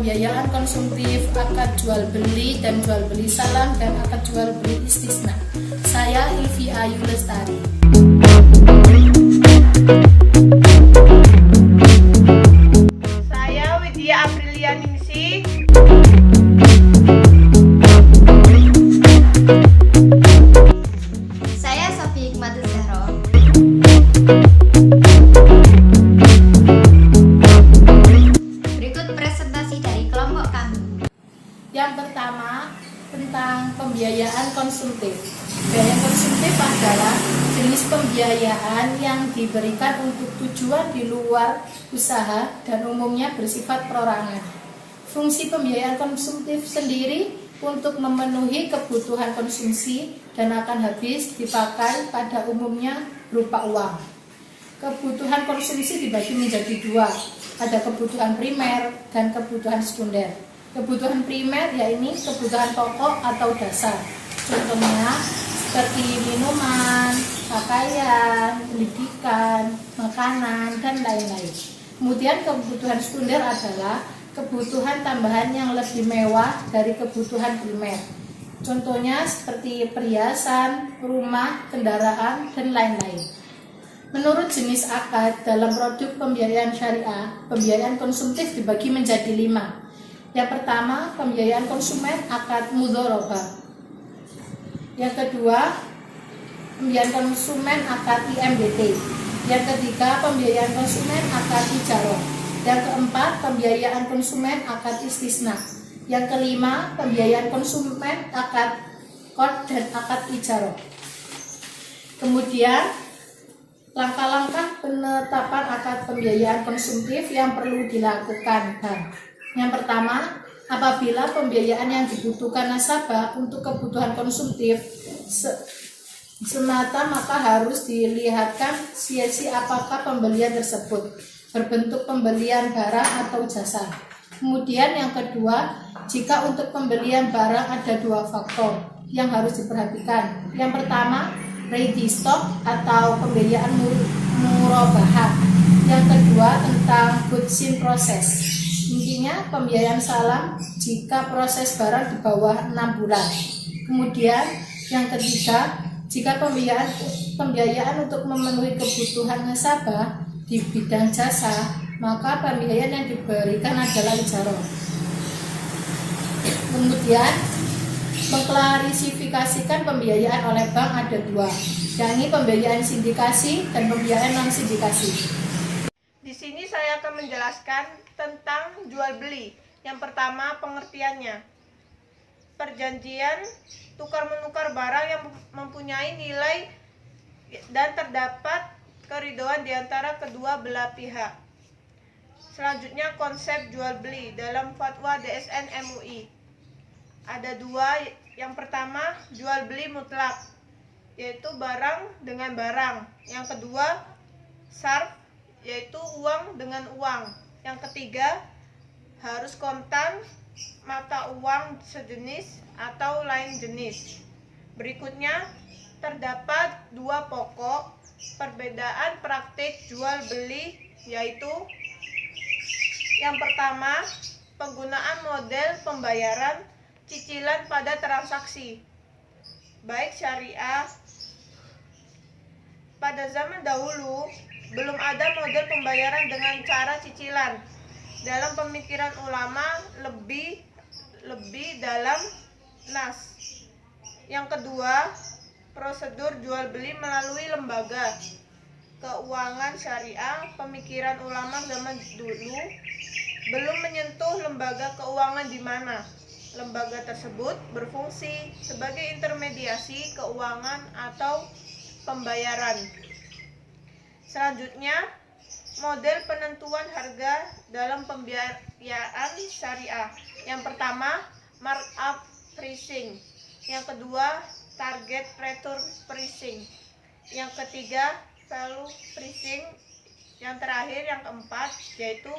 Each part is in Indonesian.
pembiayaan konsumtif, akad jual beli dan jual beli salam, dan akad jual beli istisna. Saya Ilvi Ayu Lestari. Saya Widya Aprilia Ningsih. Saya Sofi Hikmatul Zahro. Berikut presentasi dari kelompok kami. Yang pertama, tentang pembiayaan konsumtif. Biaya konsumtif adalah jenis pembiayaan yang diberikan untuk tujuan di luar usaha dan umumnya bersifat perorangan. Fungsi pembiayaan konsumtif sendiri untuk memenuhi kebutuhan konsumsi dan akan habis dipakai pada umumnya berupa uang. Kebutuhan konsumsi dibagi menjadi dua, ada kebutuhan primer dan kebutuhan sekunder. Kebutuhan primer yaitu kebutuhan pokok atau dasar, contohnya seperti minuman, pakaian, pendidikan, makanan, dan lain-lain. Kemudian kebutuhan sekunder adalah kebutuhan tambahan yang lebih mewah dari kebutuhan primer, contohnya seperti perhiasan, rumah, kendaraan, dan lain-lain. Menurut jenis akad dalam produk pembiayaan syariah, pembiayaan konsumtif dibagi menjadi 5. Yang pertama, pembiayaan konsumen akad mudharabah. Yang kedua, pembiayaan konsumen akad IMDT. Yang ketiga, pembiayaan konsumen akad ijarah. Yang keempat, pembiayaan konsumen akad istisna. Yang kelima, pembiayaan konsumen akad qard dan akad ijarah. Kemudian, langkah-langkah penetapan akad pembiayaan konsumtif yang perlu dilakukan. Yang pertama, apabila pembiayaan yang dibutuhkan nasabah untuk kebutuhan konsumtif semata, maka harus dilihatkan sisi apakah pembelian tersebut berbentuk pembelian barang atau jasa. Kemudian yang kedua, jika untuk pembelian barang ada 2 faktor yang harus diperhatikan. Yang pertama, ready stock atau pembiayaan murabahah. Yang kedua, tentang goods in process. Intinya pembiayaan salam jika proses barang di bawah 6 bulan. Kemudian yang ketiga, jika pembiayaan untuk memenuhi kebutuhan nasabah di bidang jasa, maka pembiayaan yang diberikan adalah ijarah. Kemudian mengklarifikasikan pembiayaan oleh bank ada 2, yakni pembiayaan sindikasi dan pembiayaan non sindikasi. Di sini saya akan menjelaskan tentang jual beli. Yang pertama, pengertiannya. Perjanjian tukar menukar barang yang mempunyai nilai dan terdapat keridhoan di antara kedua belah pihak. Selanjutnya, konsep jual beli dalam fatwa DSN MUI. Ada 2. Yang pertama, jual beli mutlak, yaitu barang dengan barang. Yang kedua, sarf, yaitu uang dengan uang. Yang ketiga, harus kontan, mata uang sejenis atau lain jenis. Berikutnya, terdapat 2 pokok perbedaan praktik jual beli, yaitu yang pertama, penggunaan model pembayaran cicilan pada transaksi, baik syariah. Pada zaman dahulu, belum ada model pembayaran dengan cara cicilan. Dalam pemikiran ulama lebih dalam nas. Yang kedua, prosedur jual beli melalui lembaga keuangan syariah. Pemikiran ulama zaman dulu belum menyentuh lembaga keuangan di mana lembaga tersebut berfungsi sebagai intermediasi keuangan atau pembayaran. Selanjutnya, model penentuan harga dalam pembiayaan syariah. Yang pertama, markup pricing. Yang kedua, target return pricing. Yang ketiga, value pricing. Yang terakhir, yang keempat, yaitu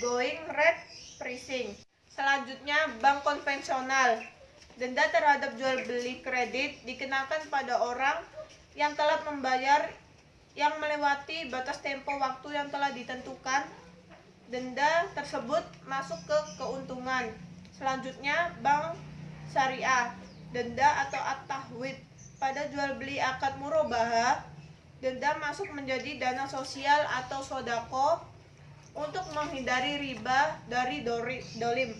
going rate pricing. Selanjutnya, bank konvensional. Denda terhadap jual beli kredit dikenakan pada orang yang telah membayar yang melewati batas tempo waktu yang telah ditentukan denda tersebut masuk ke keuntungan. Selanjutnya, bank syariah, denda atau at-tahwid. Pada jual beli akad murabahah, denda masuk menjadi dana sosial atau sodako untuk menghindari riba dari dolim.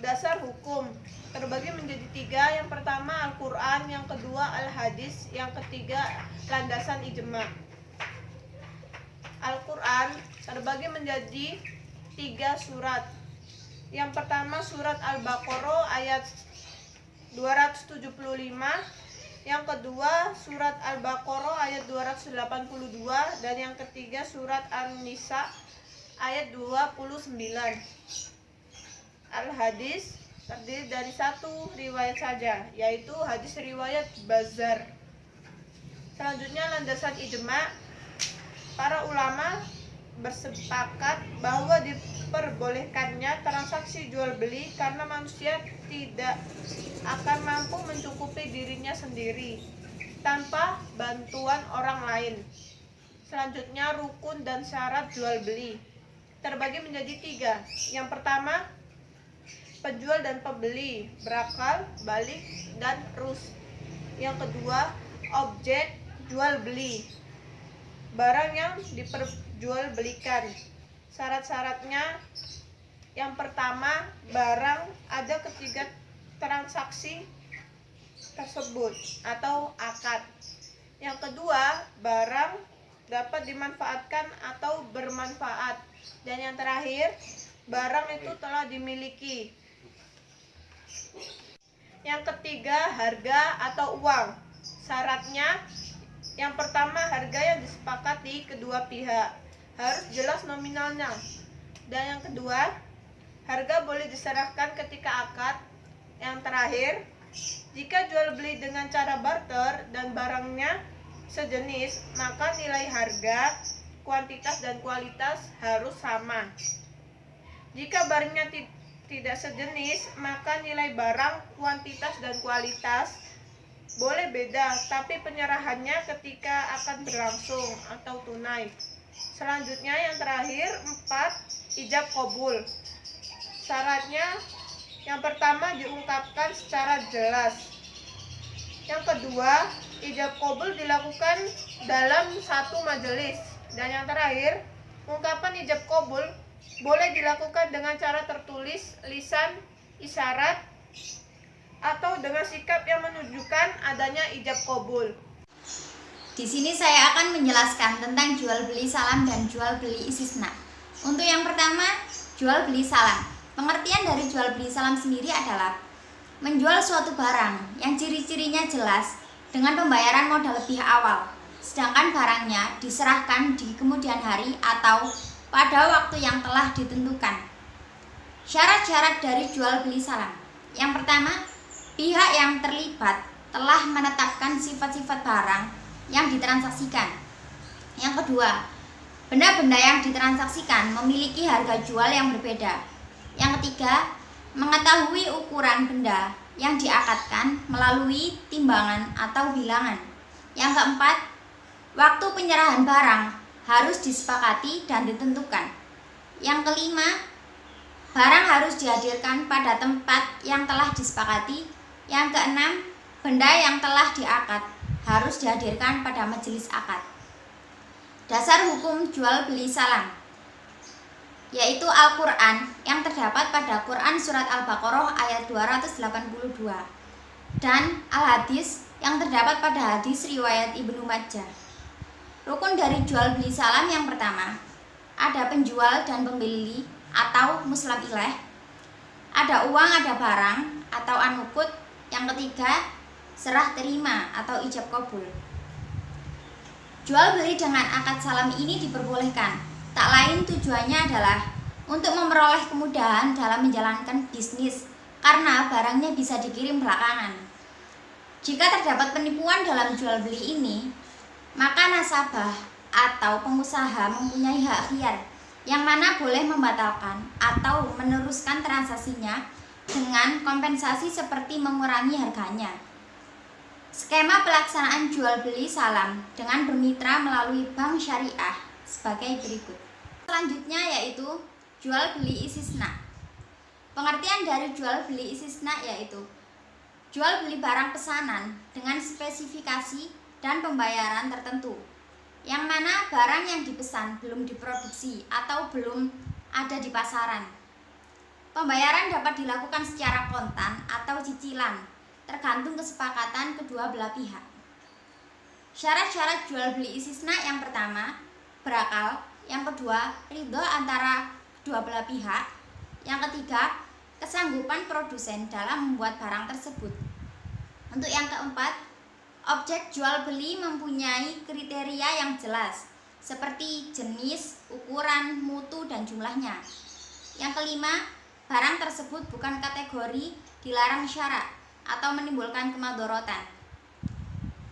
Dasar hukum terbagi menjadi 3. Yang pertama Al-Quran, yang kedua Al-Hadis, yang ketiga landasan ijma. Al-Quran terbagi menjadi 3 surat. Yang pertama surat Al-Baqarah ayat 275, yang kedua surat Al-Baqarah ayat 282, dan yang ketiga surat An-Nisa ayat 29. Al-Hadis terdiri dari 1 riwayat saja, yaitu hadis riwayat Bazzar. Selanjutnya landasan ijma. Para ulama bersepakat bahwa diperbolehkannya transaksi jual beli karena manusia tidak akan mampu mencukupi dirinya sendiri tanpa bantuan orang lain. Selanjutnya rukun dan syarat jual beli terbagi menjadi 3. Yang pertama penjual dan pembeli berakal, balik, dan rus. Yang kedua objek jual beli, barang yang diperjualbelikan. Syarat-syaratnya, yang pertama barang ada ketiga transaksi tersebut atau akad. Yang kedua barang dapat dimanfaatkan atau bermanfaat. Dan yang terakhir barang itu telah dimiliki. Yang ketiga harga atau uang. Syaratnya, yang pertama harga yang disepakati kedua pihak harus jelas nominalnya. Dan yang kedua, harga boleh diserahkan ketika akad. Yang terakhir, jika jual beli dengan cara barter dan barangnya sejenis, maka nilai harga, kuantitas dan kualitas harus sama. Jika barangnya tidak sejenis, maka nilai barang, kuantitas dan kualitas boleh beda, tapi penyerahannya ketika akan berlangsung atau tunai. Selanjutnya yang terakhir 4, ijab qabul. Syaratnya, yang pertama diungkapkan secara jelas. Yang kedua, ijab qabul dilakukan dalam satu majelis. Dan yang terakhir, ungkapan ijab qabul boleh dilakukan dengan cara tertulis, lisan, isyarat, atau dengan sikap yang menunjukkan adanya ijab qabul. Di sini saya akan menjelaskan tentang jual beli salam dan jual beli istisna. Untuk yang pertama, jual beli salam. Pengertian dari jual beli salam sendiri adalah menjual suatu barang yang ciri-cirinya jelas dengan pembayaran modal lebih awal, sedangkan barangnya diserahkan di kemudian hari atau pada waktu yang telah ditentukan. Syarat-syarat dari jual beli salam. Yang pertama, pihak yang terlibat telah menetapkan sifat-sifat barang yang ditransaksikan. Yang kedua, benda-benda yang ditransaksikan memiliki harga jual yang berbeda. Yang ketiga, mengetahui ukuran benda yang diakadkan melalui timbangan atau bilangan. Yang keempat, waktu penyerahan barang harus disepakati dan ditentukan. Yang kelima, barang harus dihadirkan pada tempat yang telah disepakati. Yang keenam, benda yang telah diakad harus dihadirkan pada majelis akad. Dasar hukum jual beli salam, yaitu Al-Quran yang terdapat pada Quran Surat Al-Baqarah ayat 282 dan Al-Hadis yang terdapat pada hadis riwayat Ibnu Majah. Rukun dari jual beli salam yang pertama, ada penjual dan pembeli atau muslam ilaih, ada uang, ada barang atau an-nuqud. Yang ketiga, serah terima atau ijab qabul. Jual beli dengan akad salam ini diperbolehkan. Tak lain tujuannya adalah untuk memperoleh kemudahan dalam menjalankan bisnis karena barangnya bisa dikirim belakangan. Jika terdapat penipuan dalam jual beli ini, maka nasabah atau pengusaha mempunyai hak khiyar yang mana boleh membatalkan atau meneruskan transaksinya dengan kompensasi seperti mengurangi harganya. Skema pelaksanaan jual beli salam dengan bermitra melalui bank syariah sebagai berikut. Selanjutnya yaitu jual beli istisna. Pengertian dari jual beli istisna yaitu jual beli barang pesanan dengan spesifikasi dan pembayaran tertentu, yang mana barang yang dipesan belum diproduksi atau belum ada di pasaran. Pembayaran dapat dilakukan secara kontan atau cicilan, tergantung kesepakatan kedua belah pihak. Syarat-syarat jual beli istisna yang pertama, berakal. Yang kedua, ridho antara kedua belah pihak. Yang ketiga, kesanggupan produsen dalam membuat barang tersebut. Untuk yang keempat, objek jual beli mempunyai kriteria yang jelas, seperti jenis, ukuran, mutu, dan jumlahnya. Yang kelima, barang tersebut bukan kategori dilarang syarak atau menimbulkan kemadorotan.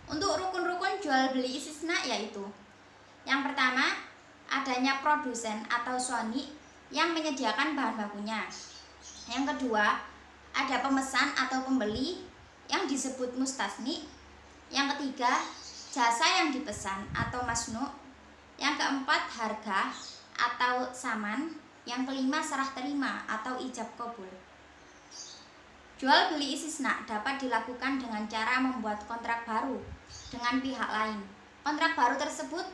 Untuk rukun-rukun jual beli istisna yaitu yang pertama, adanya produsen atau soni yang menyediakan bahan bakunya. Yang kedua, ada pemesan atau pembeli yang disebut mustasni. Yang ketiga, jasa yang dipesan atau masnu. Yang keempat, harga atau saman. Yang kelima, serah terima atau ijab kabul. Jual beli istisna dapat dilakukan dengan cara membuat kontrak baru dengan pihak lain. Kontrak baru tersebut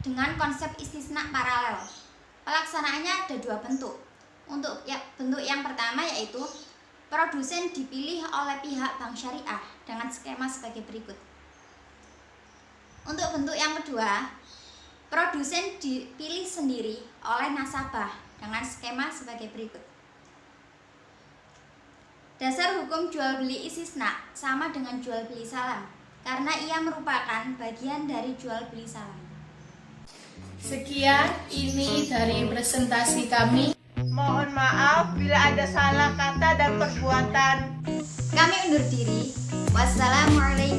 dengan konsep istisna paralel. Pelaksanaannya ada dua bentuk. Untuk bentuk yang pertama yaitu produsen dipilih oleh pihak bank syariah dengan skema sebagai berikut. Untuk bentuk yang kedua, produsen dipilih sendiri oleh nasabah dengan skema sebagai berikut. Dasar hukum jual beli istisna sama dengan jual beli salam, karena ia merupakan bagian dari jual beli salam. Sekian ini dari presentasi kami. Mohon maaf bila ada salah kata dan perbuatan. Kami undur diri. Wassalamualaikum